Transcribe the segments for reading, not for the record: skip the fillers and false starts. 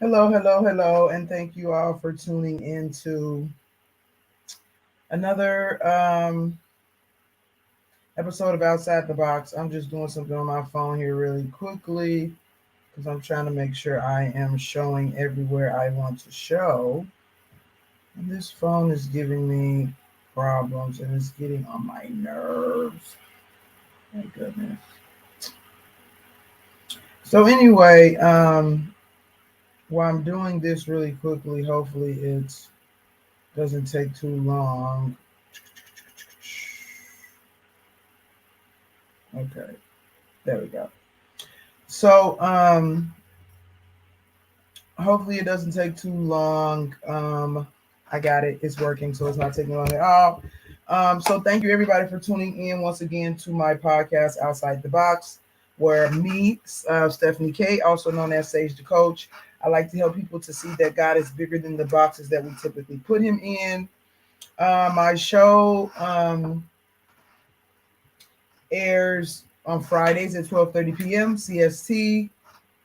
Hello, hello, hello, and thank you all for tuning into another episode of Outside the Box. I'm just doing something on my phone here really quickly because I'm trying to make sure I am showing everywhere I want to show. And this phone is giving me problems and it's getting on my nerves. My goodness. So anyway, while I'm doing this really quickly, hopefully it doesn't take too long. Okay, there we go. So, hopefully it doesn't take too long. I got it. It's working, so it's not taking long at all. So thank you everybody for tuning in once again to my podcast, Outside the Box, where me, Stephanie K, also known as Sage the Coach, I like to help people to see that God is bigger than the boxes that we typically put him in. My show airs on Fridays at 12:30 p.m. CST,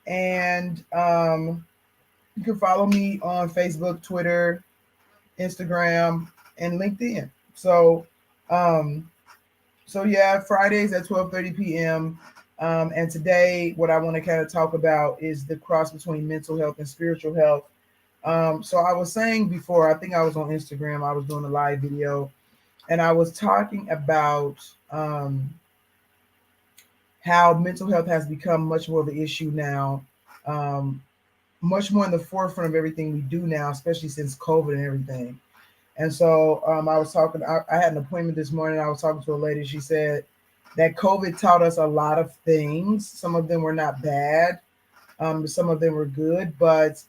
and you can follow me on Facebook, Twitter, Instagram, and LinkedIn. Um, so yeah, Fridays at 12:30 p.m. And today, what I want to kind of talk about is the cross between mental health and spiritual health. So I was saying before, I think I was on Instagram, I was doing a live video, and I was talking about how mental health has become much more of an issue now, um, much more in the forefront of everything we do now, especially since COVID and everything. And so I was talking, I had an appointment this morning. I was talking to a lady. She said that COVID taught us a lot of things. Some of them were not bad, some of them were good. But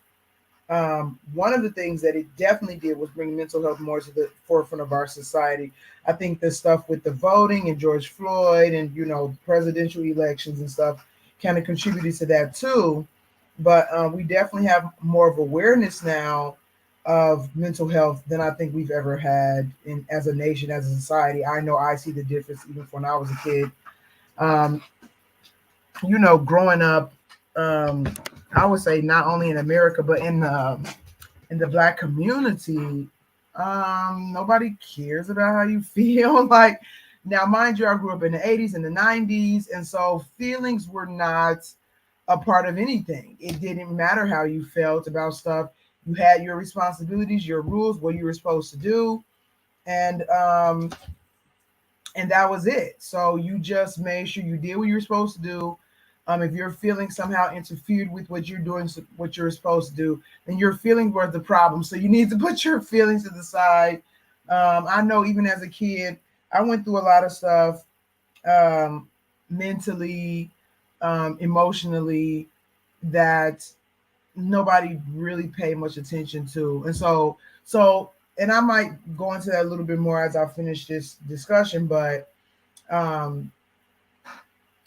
one of the things that it definitely did was bring mental health more to the forefront of our society. I think the stuff with the voting and George Floyd and, presidential elections and stuff kind of contributed to that too. But we definitely have more of awareness now of mental health than I think we've ever had as a nation, as a society. I know I see the difference even from when I was a kid. Um, Growing up, um, I would say not only in America but in the black community, nobody cares about how you feel. Like, now, mind you, I grew up in the 80s and the 90s, and so feelings were not a part of anything. It didn't matter how you felt about stuff. You had your responsibilities, your rules, what you were supposed to do, and that was it. So you just made sure you did what you were supposed to do. If your feelings somehow interfered with what you're doing, what you're supposed to do, then your feelings were the problem. So you need to put your feelings to the side. I know even as a kid, I went through a lot of stuff, um, mentally, emotionally, that nobody really paid much attention to. And I might go into that a little bit more as I finish this discussion, but um,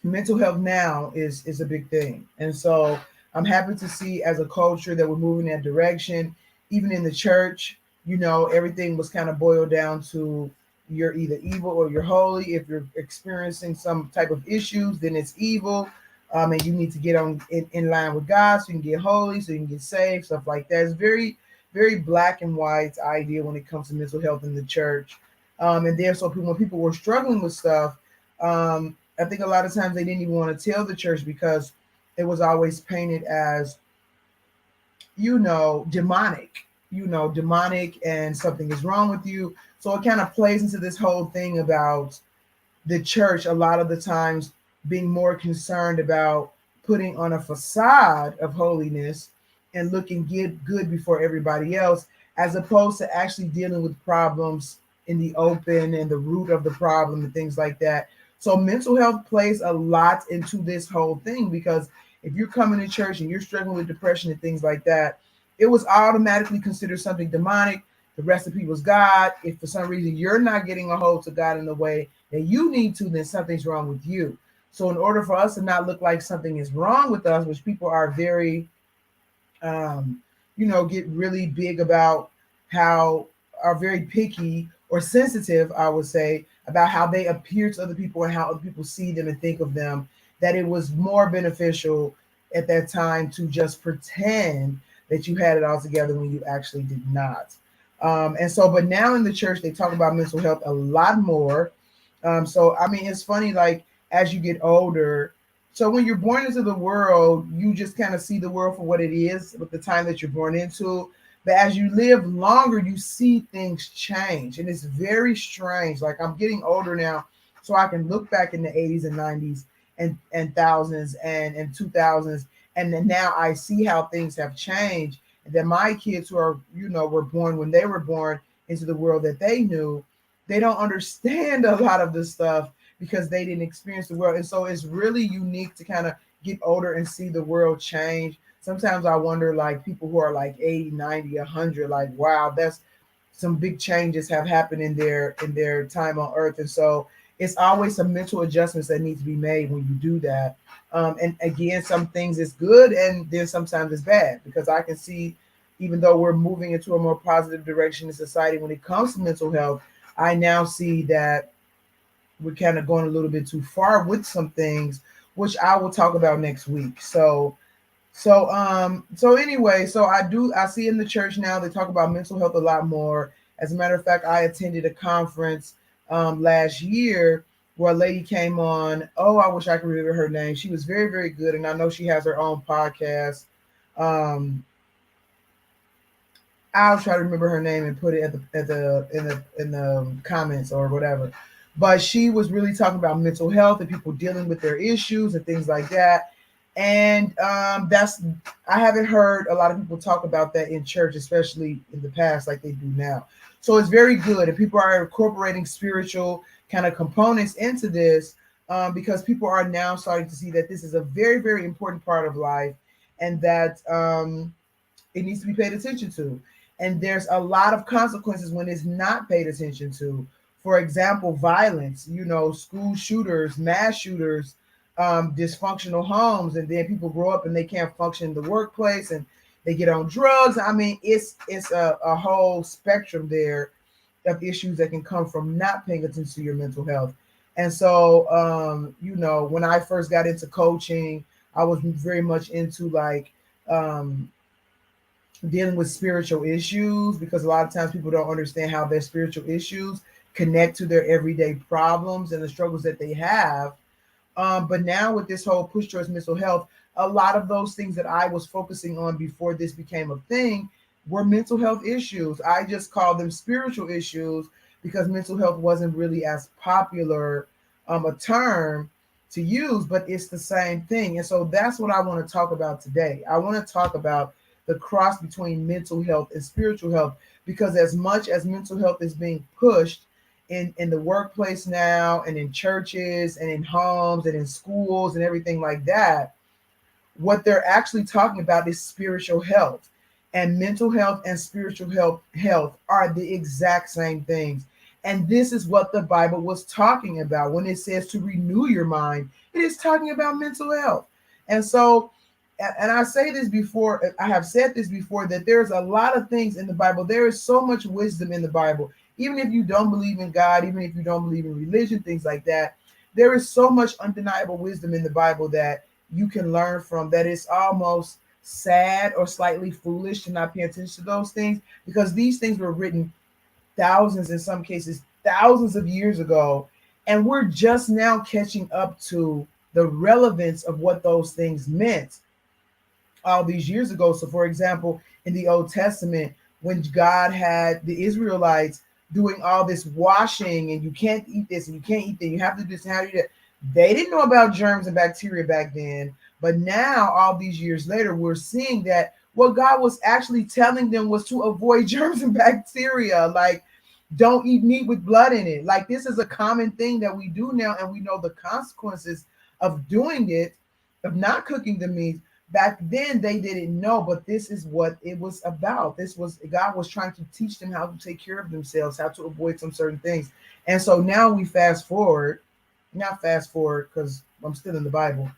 mental health now is a big thing. And so I'm happy to see as a culture that we're moving that direction. Even in the church, everything was kind of boiled down to you're either evil or you're holy. If you're experiencing some type of issues, then it's evil. And you need to get on in line with God so you can get holy, so you can get saved, stuff like that. It's very, very black and white idea when it comes to mental health in the church. And then so when people were struggling with stuff, I think a lot of times they didn't even want to tell the church because it was always painted as, demonic, demonic, and something is wrong with you. So it kind of plays into this whole thing about the church a lot of the times being more concerned about putting on a facade of holiness and looking good before everybody else, as opposed to actually dealing with problems in the open and the root of the problem and things like that. So mental health plays a lot into this whole thing, because if you're coming to church and you're struggling with depression and things like that, it was automatically considered something demonic. The recipe was God. If for some reason you're not getting a hold to God in the way that you need to, then something's wrong with you. So in order for us to not look like something is wrong with us, which people are very, get really big about, how are very picky or sensitive, I would say, about how they appear to other people and how other people see them and think of them, that it was more beneficial at that time to just pretend that you had it all together when you actually did not. And so, but now in the church, they talk about mental health a lot more. So, I mean, it's funny, like as you get older, so when you're born into the world, you just kind of see the world for what it is with the time that you're born into. But as you live longer, you see things change. And it's very strange. Like I'm getting older now, so I can look back in the 80s and 90s and thousands and 2000s. And then now I see how things have changed. And that my kids who are, were born when they were born into the world that they knew, they don't understand a lot of the stuff because they didn't experience the world. And so it's really unique to kind of get older and see the world change. Sometimes I wonder, like people who are like 80, 90, 100, like, wow, that's some big changes have happened in their time on earth. And so it's always some mental adjustments that need to be made when you do that. And again, some things is good and then sometimes it's bad, because I can see, even though we're moving into a more positive direction in society when it comes to mental health, I now see that we're kind of going a little bit too far with some things, which I will talk about next week. So anyway, so I see in the church now they talk about mental health a lot more. As a matter of fact, I attended a conference last year where a lady came on. Oh, I wish I could remember her name. She was very, very good, and I know she has her own podcast. I'll try to remember her name and put it in the comments or whatever. But she was really talking about mental health and people dealing with their issues and things like that. And that's I haven't heard a lot of people talk about that in church, especially in the past, like they do now. So it's very good, and people are incorporating spiritual kind of components into this, because people are now starting to see that this is a very, very important part of life, and that it needs to be paid attention to. And there's a lot of consequences when it's not paid attention to. For example, violence, school shooters, mass shooters, dysfunctional homes, and then people grow up and they can't function in the workplace and they get on drugs. I mean, it's a whole spectrum there of issues that can come from not paying attention to your mental health. And so, when I first got into coaching, I was very much into like dealing with spiritual issues, because a lot of times people don't understand how their spiritual issues connect to their everyday problems and the struggles that they have. But now with this whole push towards mental health, a lot of those things that I was focusing on before this became a thing were mental health issues. I just called them spiritual issues because mental health wasn't really as popular a term to use, but it's the same thing. And so that's what I want to talk about today. I want to talk about the cross between mental health and spiritual health, because as much as mental health is being pushed in the workplace now, and in churches and in homes and in schools and everything like that, what they're actually talking about is spiritual health. And mental health and spiritual health are the exact same things. And this is what the Bible was talking about when it says to renew your mind. It is talking about mental health. And so, and I say this before, I have said this before, that there's a lot of things in the Bible. There is so much wisdom in the Bible. Even if you don't believe in God, even if you don't believe in religion, things like that, there is so much undeniable wisdom in the Bible that you can learn from, that it's almost sad or slightly foolish to not pay attention to those things, because these things were written thousands, in some cases, thousands of years ago. And we're just now catching up to the relevance of what those things meant all these years ago. So, for example, in the Old Testament, when God had the Israelites doing all this washing, and you can't eat this and you can't eat that, you have to do this and how to do that, they didn't know about germs and bacteria back then. But now, all these years later, we're seeing that what God was actually telling them was to avoid germs and bacteria. Like, don't eat meat with blood in it. Like, this is a common thing that we do now, and we know the consequences of doing it, of not cooking the meat. Back then they didn't know, but this is what it was about. This was God was trying to teach them how to take care of themselves, how to avoid some certain things. And so now we not fast forward because I'm still in the Bible.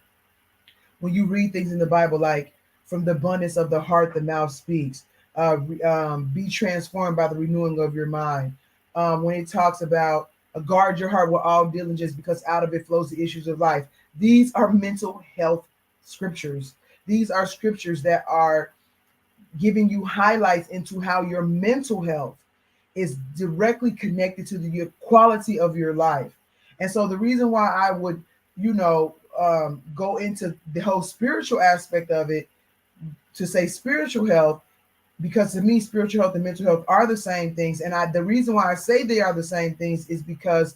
When you read things in the Bible, like from the abundance of the heart, the mouth speaks. Be transformed by the renewing of your mind. When it talks about guard your heart with all diligence, because out of it flows the issues of life. These are mental health scriptures. These are scriptures that are giving you highlights into how your mental health is directly connected to the quality of your life. And so the reason why I would, go into the whole spiritual aspect of it, to say spiritual health, because to me, spiritual health and mental health are the same things. And the reason why I say they are the same things is because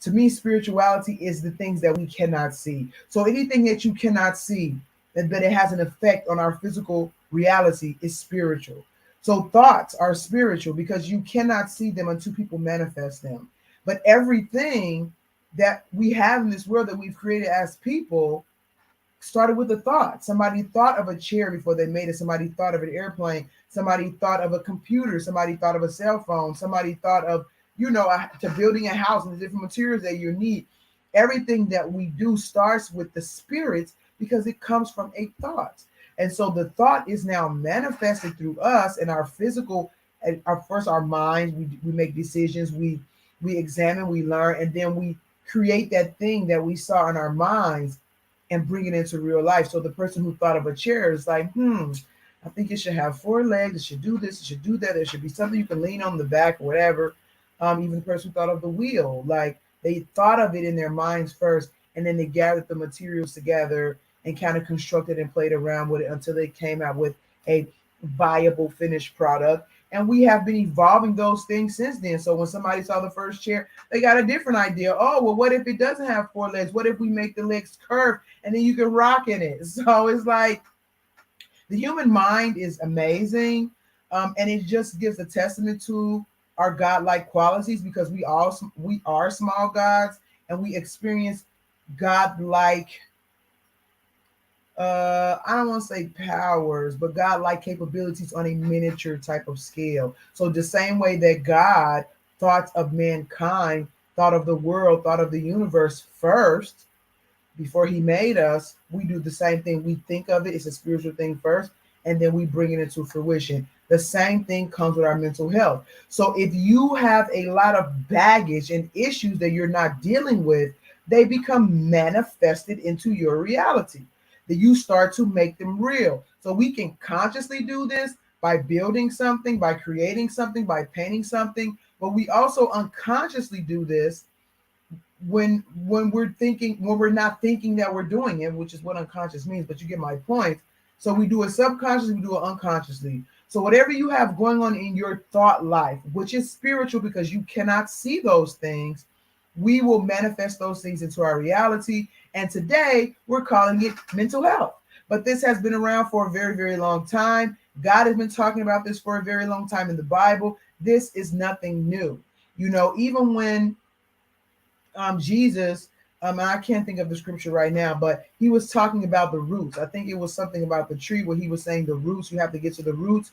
to me, spirituality is the things that we cannot see. So anything that you cannot see, that it has an effect on our physical reality, is spiritual. So thoughts are spiritual because you cannot see them until people manifest them. But everything that we have in this world that we've created as people started with a thought. Somebody thought of a chair before they made it. Somebody thought of an airplane. Somebody thought of a computer. Somebody thought of a cell phone. Somebody thought of, to building a house and the different materials that you need. Everything that we do starts with the spirit because it comes from a thought. And so the thought is now manifested through us and our physical, and our minds. We make decisions. We examine, we learn, and then we create that thing that we saw in our minds and bring it into real life. So the person who thought of a chair is like, I think it should have 4 legs. It should do this. It should do that. There should be something you can lean on the back or whatever. Even the person who thought of the wheel, like they thought of it in their minds first, and then they gathered the materials together and kind of constructed and played around with it until they came out with a viable finished product. And we have been evolving those things since then. So when somebody saw the first chair, they got a different idea. Oh, well, what if it doesn't have 4 legs? What if we make the legs curve and then you can rock in it? So it's like the human mind is amazing. And it just gives a testament to our godlike qualities because we are small gods and we experience godlike, I don't want to say powers, but godlike capabilities on a miniature type of scale. So the same way that God thought of mankind, thought of the world, thought of the universe first before he made us, we do the same thing. We think of it, it's a spiritual thing first, and then we bring it into fruition. The same thing comes with our mental health. So if you have a lot of baggage and issues that you're not dealing with, they become manifested into your reality. That you start to make them real. So we can consciously do this by building something, by creating something, by painting something, but we also unconsciously do this when we're not thinking that we're doing it, which is what unconscious means, but you get my point. So we do it subconsciously, we do it unconsciously. So whatever you have going on in your thought life, which is spiritual because you cannot see those things, we will manifest those things into our reality. And today we're calling it mental health. But this has been around for a very, very long time. God has been talking about this for a very long time in the Bible. This is nothing new. Even when Jesus, and I can't think of the scripture right now, but he was talking about the roots. I think it was something about the tree where he was saying the roots, you have to get to the roots.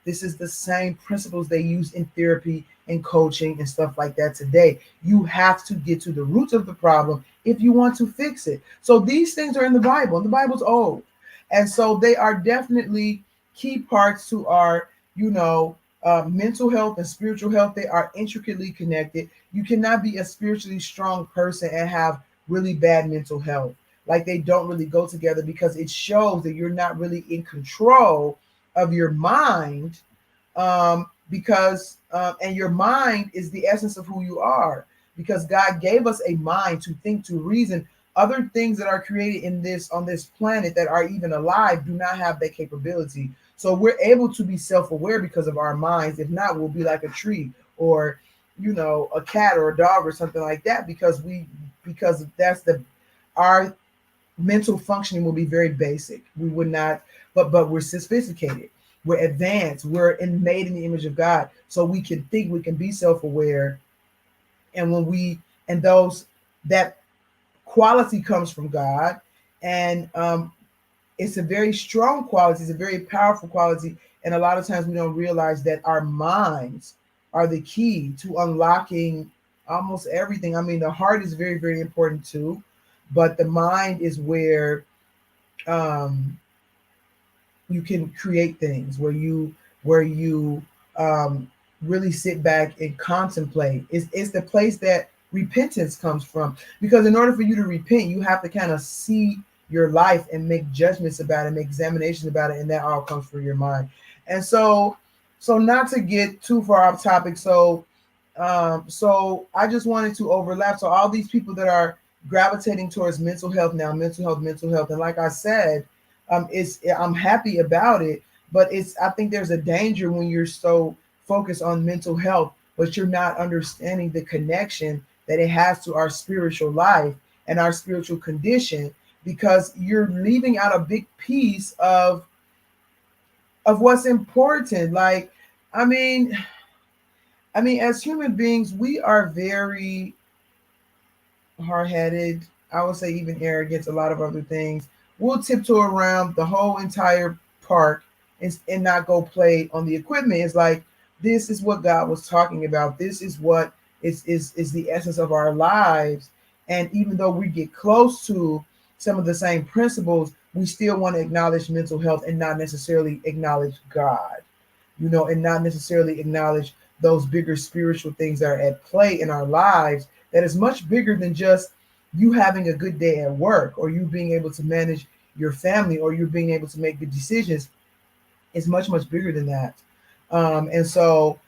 This is the same principles they use in therapy and coaching and stuff like that today. You have to get to the roots of the problem if you want to fix it. So these things are in the Bible, and the Bible's old. And so they are definitely key parts to our, mental health and spiritual health. They are intricately connected. You cannot be a spiritually strong person and have really bad mental health. Like they don't really go together because it shows that you're not really in control of your mind, and your mind is the essence of who you are, because God gave us a mind to think, to reason. Other things that are created on this planet that are even alive do not have that capability. So we're able to be self-aware because of our minds. If not, we'll be like a tree or a cat or a dog or something like that, because that's our mental functioning will be very basic. We would not, but we're sophisticated, we're advanced, we're made in the image of God, so we can think, we can be self-aware, and that quality comes from God, and it's a very strong quality, it's a very powerful quality, and a lot of times we don't realize that our minds are the key to unlocking almost everything. I mean, the heart is very, very important too, but the mind is where you can create things, where you really sit back and contemplate. It's the place that repentance comes from, because in order for you to repent, you have to kind of see your life and make judgments about it, make examinations about it, and that all comes from your mind. And so not to get too far off topic, so I just wanted to overlap. So all these people that are gravitating towards mental health now, mental health, and like I said, it's I'm happy about it, but it's I think there's a danger when you're so focused on mental health, but you're not understanding the connection that it has to our spiritual life and our spiritual condition, because you're leaving out a big piece of what's important. Like, I mean, as human beings, we are very hard-headed. I would say even arrogant, a lot of other things. We'll tiptoe around the whole entire park and not go play on the equipment. It's like this is what God was talking about. This is what is the essence of our lives. And even though we get close to some of the same principles, we still want to acknowledge mental health and not necessarily acknowledge God, and not necessarily acknowledge those bigger spiritual things that are at play in our lives, that is much bigger than just you having a good day at work, or you being able to manage your family, or you being able to make good decisions. It's much, much bigger than that. And so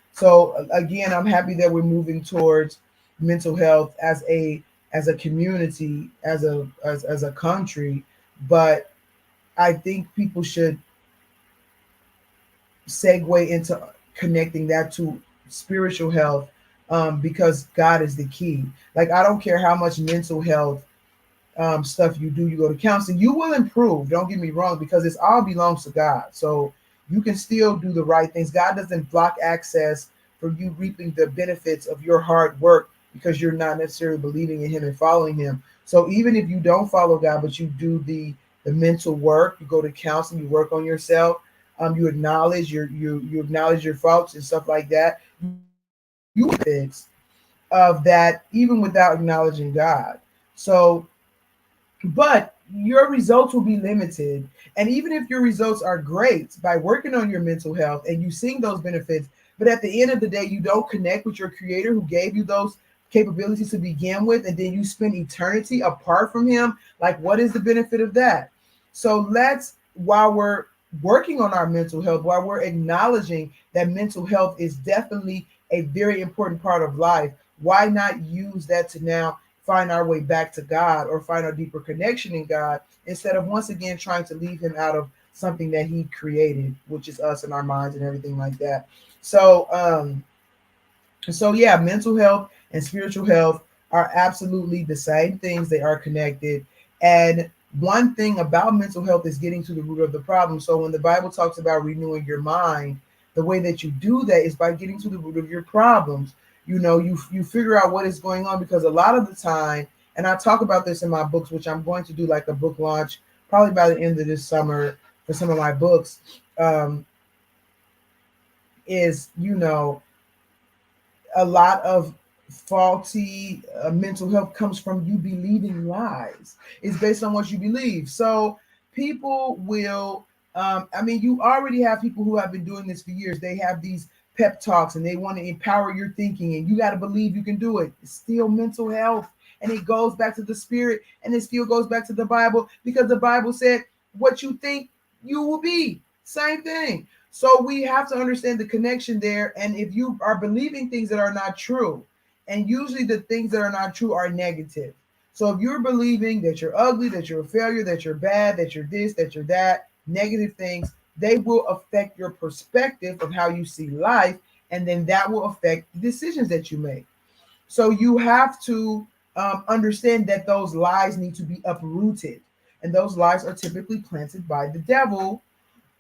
again, I'm happy that we're moving towards mental health as a community, as a country. But I think people should segue into connecting that to spiritual health, because God is the key. Like, I don't care how much mental health stuff you do, you go to counseling, you will improve. Don't get me wrong, because it's all belongs to God. So you can still do the right things. God doesn't block access for you reaping the benefits of your hard work because you're not necessarily believing in Him and following Him. So even if you don't follow God, but you do the mental work, you go to counseling, you work on yourself, you acknowledge you acknowledge your faults and stuff like that, you fix of that even without acknowledging God. So, but your results will be limited. And even if your results are great by working on your mental health and you seeing those benefits, but at the end of the day, you don't connect with your creator who gave you those capabilities to begin with, and then you spend eternity apart from Him, like, what is the benefit of that? So while we're working on our mental health, while we're acknowledging that mental health is definitely a very important part of life, why not use that to now find our way back to God, or find our deeper connection in God, instead of once again trying to leave Him out of something that He created, which is us and our minds and everything like that. So yeah, mental health and spiritual health are absolutely the same things. They are connected. And one thing about mental health is getting to the root of the problem. So when the Bible talks about renewing your mind, the way that you do that is by getting to the root of your problems. You figure out what is going on, because a lot of the time, and I talk about this in my books, which I'm going to do like a book launch probably by the end of this summer for some of my books, is a lot of faulty mental health comes from you believing lies. It's based on what you believe. So people will, you already have people who have been doing this for years. They have these pep talks and they want to empower your thinking, and you got to believe you can do it. It's still mental health. And it goes back to the spirit, and it still goes back to the Bible, because the Bible said, what you think, you will be. Same thing. So we have to understand the connection there. And if you are believing things that are not true, and usually the things that are not true are negative. So if you're believing that you're ugly, that you're a failure, that you're bad, that you're this, that you're that, negative things, they will affect your perspective of how you see life. And then that will affect the decisions that you make. So you have to understand that those lies need to be uprooted. And those lies are typically planted by the devil,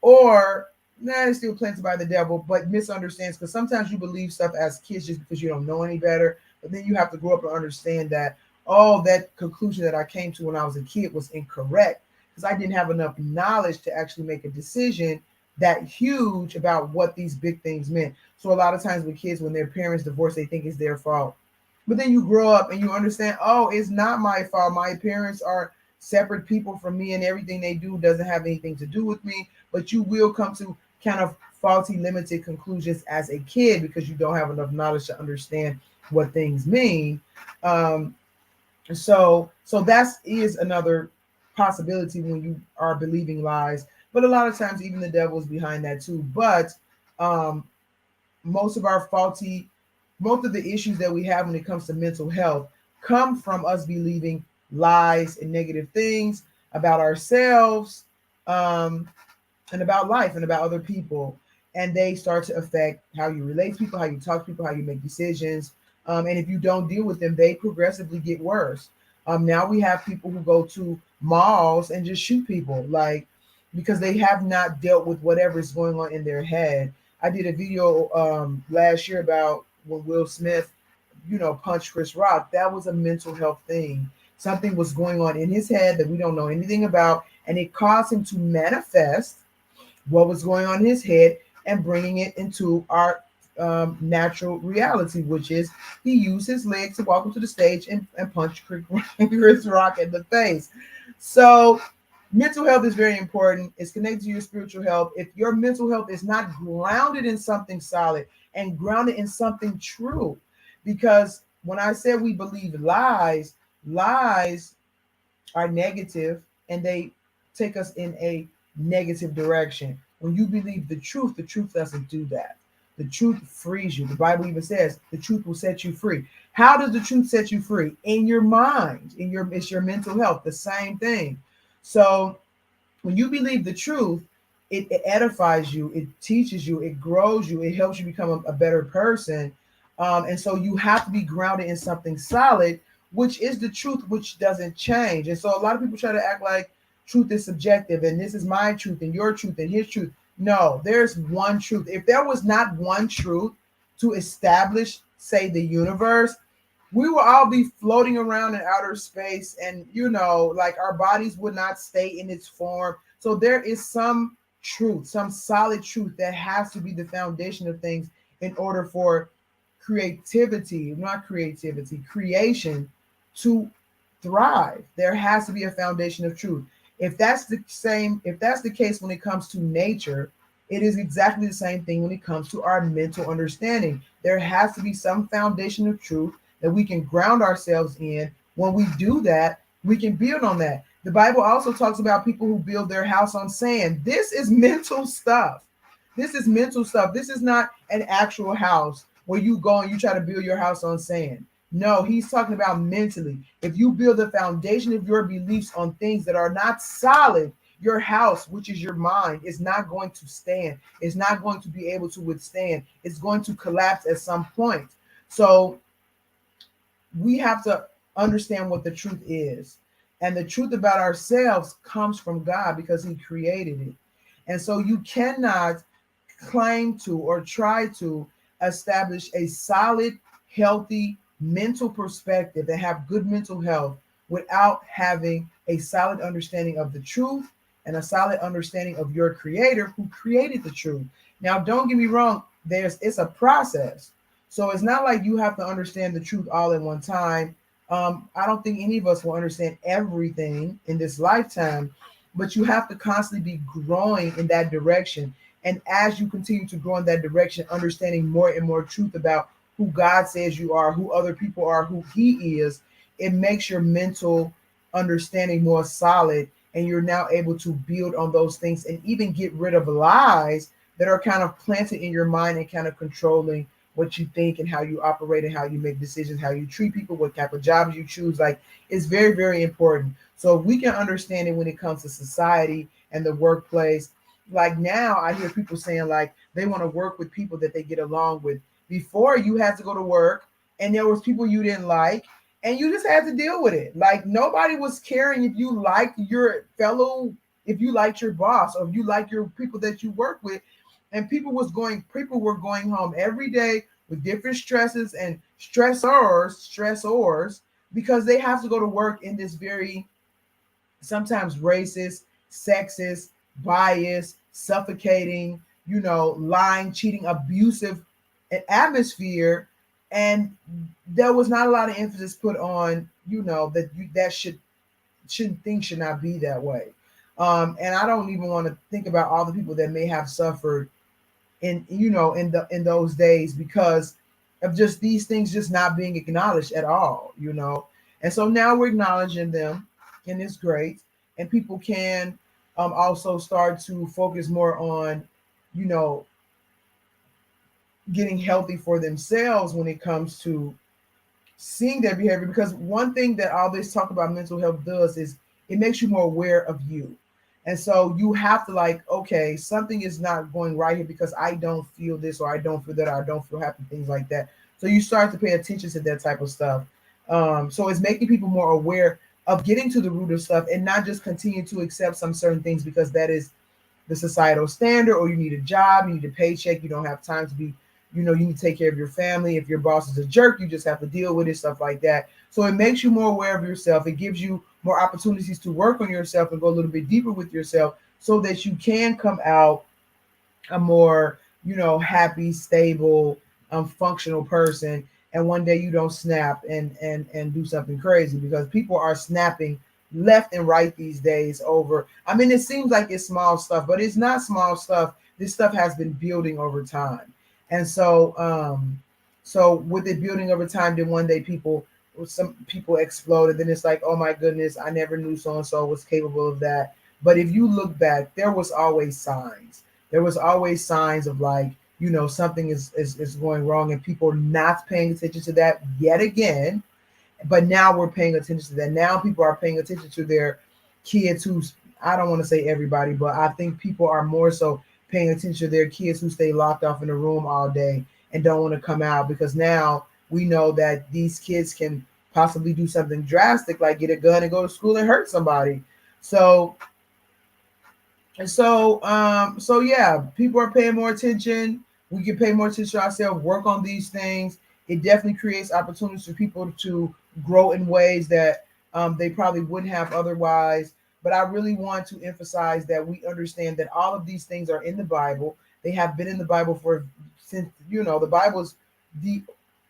or it's still planted by the devil, but misunderstands, because sometimes you believe stuff as kids just because you don't know any better. But then you have to grow up and understand that, oh, that conclusion that I came to when I was a kid was incorrect, because I didn't have enough knowledge to actually make a decision that huge about what these big things meant. So a lot of times with kids, when their parents divorce, they think it's their fault. But then you grow up and you understand, oh, it's not my fault. My parents are separate people from me, and everything they do doesn't have anything to do with me. But you will come to kind of faulty, limited conclusions as a kid, because you don't have enough knowledge to understand what things mean. So that is another possibility when you are believing lies. But a lot of times, even the devil is behind that too. But um, most of our faulty, most of the issues that we have when it comes to mental health come from us believing lies and negative things about ourselves, um, and about life and about other people. And they start to affect how you relate to people, how you talk to people, how you make decisions. And if you don't deal with them, they progressively get worse. Now we have people who go to malls and just shoot people, like because they have not dealt with whatever is going on in their head. I did a video last year about when Will Smith, punched Chris Rock. That was a mental health thing. Something was going on in his head that we don't know anything about, and it caused him to manifest what was going on in his head and bringing it into our natural reality, which is he used his legs to walk onto the stage and punch Chris Rock in the face. So, mental health is very important. It's connected to your spiritual health. If your mental health is not grounded in something solid and grounded in something true, because when I said we believe lies, lies are negative and they take us in a negative direction. When you believe the truth doesn't do that. The truth frees you. The Bible even says the truth will set you free. How does the truth set you free? In your mind, it's your mental health, the same thing. So when you believe the truth, it edifies you, it teaches you, it grows you, it helps you become a better person. And so you have to be grounded in something solid, which is the truth, which doesn't change. And so a lot of people try to act like truth is subjective and this is my truth and your truth and his truth. No, there's one truth. If there was not one truth to establish, say, the universe, we will all be floating around in outer space, and like our bodies would not stay in its form. So there is some truth, some solid truth that has to be the foundation of things in order for creation to thrive. There has to be a foundation of truth. If that's the case when it comes to nature, it is exactly the same thing when it comes to our mental understanding. There has to be some foundation of truth that we can ground ourselves in. When we do that, we can build on that. The Bible also talks about people who build their house on sand. This is mental stuff. This is mental stuff. This is not an actual house where you go and you try to build your house on sand. No, he's talking about mentally. If you build the foundation of your beliefs on things that are not solid, your house, which is your mind, is not going to stand. It's not going to be able to withstand. It's going to collapse at some point. So we have to understand what the truth is. And the truth about ourselves comes from God because He created it. And so you cannot claim to or try to establish a solid, healthy mental perspective and have good mental health without having a solid understanding of the truth and a solid understanding of your creator who created the truth. Now, don't get me wrong, it's a process. So it's not like you have to understand the truth all at one time. I don't think any of us will understand everything in this lifetime, but you have to constantly be growing in that direction. And as you continue to grow in that direction, understanding more and more truth about who God says you are, who other people are, who He is, it makes your mental understanding more solid. And you're now able to build on those things and even get rid of lies that are kind of planted in your mind and kind of controlling what you think and how you operate and how you make decisions, how you treat people, what type of jobs you choose. Like, it's very, very important. So if we can understand it when it comes to society and the workplace. Like now I hear people saying like they want to work with people that they get along with. Before, you had to go to work and there was people you didn't like and you just had to deal with it. Like nobody was caring if you liked your fellow, if you liked your boss or if you liked your people that you work with. And people were going home every day with different stresses and stressors because they have to go to work in this very sometimes racist, sexist, biased, suffocating, lying, cheating, abusive atmosphere. And there was not a lot of emphasis put on, that shouldn't things should not be that way. And I don't even want to think about all the people that may have suffered in those days because of just these things just not being acknowledged at all. And so now we're acknowledging them, and it's great. And people can also start to focus more on, you know, getting healthy for themselves when it comes to seeing their behavior. Because one thing that all this talk about mental health does is it makes you more aware of you. And so you have to like, okay, something is not going right here because I don't feel this or I don't feel that or I don't feel happy, things like that. So you start to pay attention to that type of stuff. So it's making people more aware of getting to the root of stuff and not just continue to accept some certain things because that is the societal standard, or you need a job, you need a paycheck, you don't have time to be, you need to take care of your family. If your boss is a jerk, you just have to deal with it, stuff like that. So it makes you more aware of yourself. It gives you more opportunities to work on yourself and go a little bit deeper with yourself so that you can come out a more, happy, stable, functional person. And one day you don't snap and do something crazy, because people are snapping left and right these days over. I mean, it seems like it's small stuff, but it's not small stuff. This stuff has been building over time. And so with it building over time, then one day some people explode, and then it's like, oh my goodness, I never knew so and so was capable of that. But if you look back, there was always signs. There was always signs of like, something is going wrong, and people not paying attention to that yet again. But now we're paying attention to that. Now people are paying attention to their kids who's, I don't want to say everybody, but I think people are more so paying attention to their kids who stay locked off in the room all day and don't want to come out, because now we know that these kids can possibly do something drastic like get a gun and go to school and hurt somebody. So so yeah, people are paying more attention. We can pay more attention to ourselves, work on these things. It definitely creates opportunities for people to grow in ways that they probably wouldn't have otherwise. But I really want to emphasize that we understand that all of these things are in the Bible. They have been in the Bible for since, the Bible is the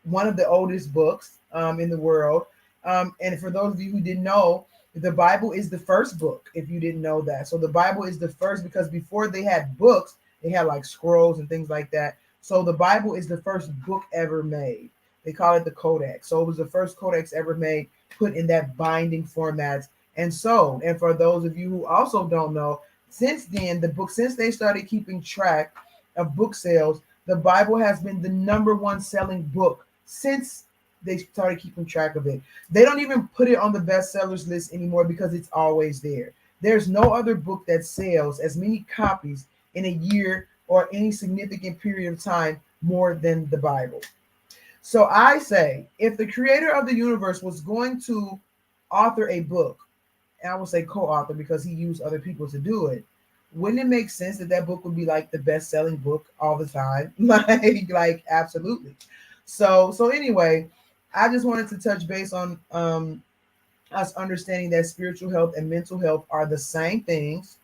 one of the oldest books in the world. And for those of you who didn't know, the Bible is the first book, if you didn't know that. So the Bible is the first, because before they had books, they had like scrolls and things like that. So the Bible is the first book ever made. They call it the Codex. So it was the first Codex ever made, put in that binding format. And for those of you who also don't know, since then, since they started keeping track of book sales, the Bible has been the number one selling book since they started keeping track of it. They don't even put it on the bestsellers list anymore because it's always there. There's no other book that sells as many copies in a year or any significant period of time more than the Bible. So I say, if the creator of the universe was going to author a book, and I would say co-author because he used other people to do it, wouldn't it make sense that that book would be like the best-selling book all the time? like absolutely. So anyway, I just wanted to touch base on us understanding that spiritual health and mental health are the same things,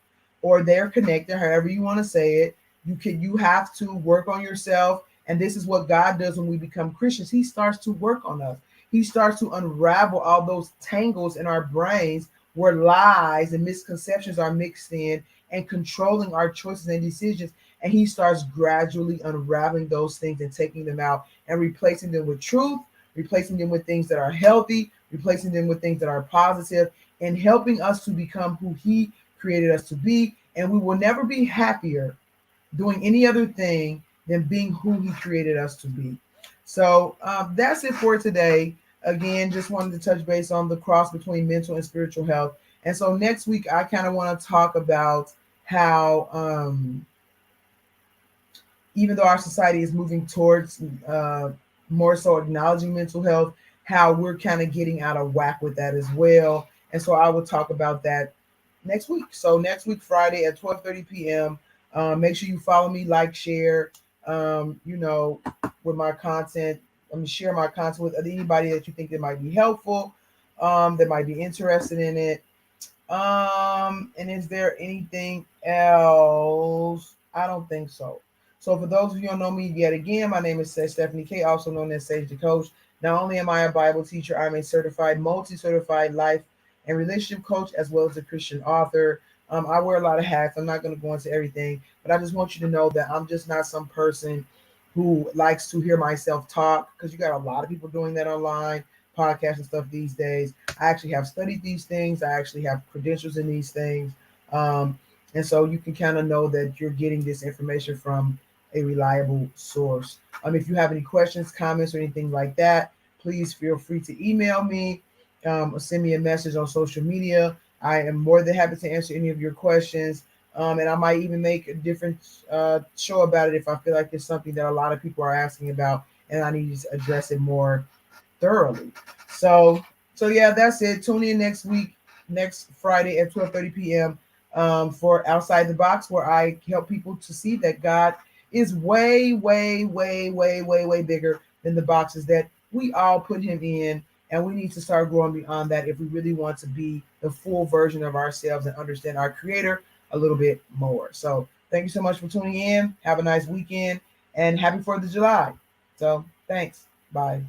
or they're connected, however you want to say it. You have to work on yourself, and this is what God does when we become Christians. He starts to work on us. He starts to unravel all those tangles in our brains where lies and misconceptions are mixed in and controlling our choices and decisions. And he starts gradually unraveling those things and taking them out and replacing them with truth, replacing them with things that are healthy, replacing them with things that are positive, and helping us to become who he created us to be. And we will never be happier doing any other thing than being who he created us to be. So that's it for today. Again, just wanted to touch base on the cross between mental and spiritual health. And so next week, I kind of want to talk about how, even though our society is moving towards more so acknowledging mental health, how we're kind of getting out of whack with that as well. And so I will talk about that next week. So next week, Friday at 12:30 p.m. Make sure you follow me, like, share, with my content. Share my content with anybody that you think that might be helpful, that might be interested in it. And is there anything else? I don't think so. So for those of you who don't know me yet again, my name is Stephanie K, also known as Sage the Coach. Not only am I a Bible teacher, I'm a certified, multi-certified life and relationship coach, as well as a Christian author. I wear a lot of hats. I'm not going to go into everything, but I just want you to know that I'm just not some person who likes to hear myself talk, because you got a lot of people doing that online, podcasts and stuff these days. I actually have studied these things. I actually have credentials in these things. And so you can kind of know that you're getting this information from a reliable source. If you have any questions, comments, or anything like that, please feel free to email me or send me a message on social media. I am more than happy to answer any of your questions. And I might even make a different show about it if I feel like it's something that a lot of people are asking about and I need to address it more thoroughly. So, so yeah, that's it. Tune in next week, next Friday at 12:30 p.m. For Outside the Box, where I help people to see that God is way, way, way, way, way, way bigger than the boxes that we all put Him in, and we need to start growing beyond that if we really want to be the full version of ourselves and understand our Creator a little bit more. So, thank you so much for tuning in. Have a nice weekend and happy 4th of July. So, thanks. Bye.